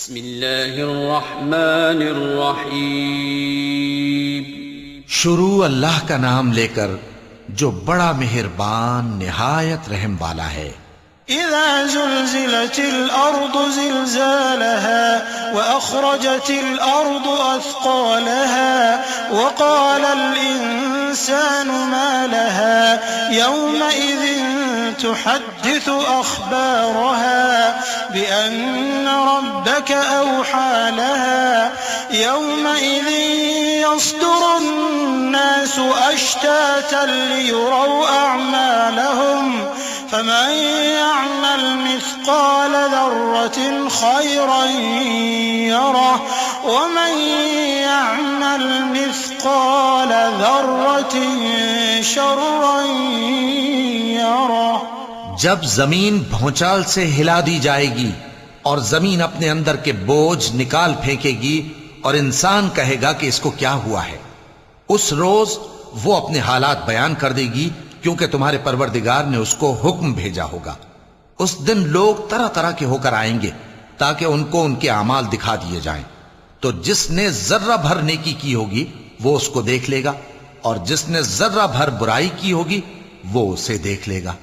बिस्मिल्लाहिर्रहमानिर्रहीम। शुरू अल्लाह का नाम लेकर जो बड़ा मेहरबान निहायत रहम वाला है। इज़ा ज़ुल्ज़िलतिल अर्दु ज़िल्ज़ालहा व अख़रजतिल अर्दु अथक़ालहा व क़ालल इंसानु मा लहा यौमइज़िन तुहद्दिसु अख़बारहा बिअन्न रब्बक औहा लहा यौमइज़िन यस्दुरुन नासु अश्तातन लियुरौ अअमालहुम फमन यअमल मिस्क़ाल ज़र्रतिन ख़ैरन यरह वमन यअमल मिस्क़ाल ज़र्रतिन शर्रन यरह। जब जमीन भौचाल से हिला दी जाएगी और जमीन अपने अंदर के बोझ निकाल फेंकेगी और इंसान कहेगा कि इसको क्या हुआ है, उस रोज वो अपने हालात बयान कर देगी क्योंकि तुम्हारे परवरदिगार ने उसको हुक्म भेजा होगा। उस दिन लोग तरह तरह के होकर आएंगे ताकि उनको उनके अमाल दिखा दिए जाएं। तो जिसने जर्रा भर नेकी की होगी वो उसको देख लेगा और जिसने जर्रा भर बुराई की होगी वो उसे देख लेगा।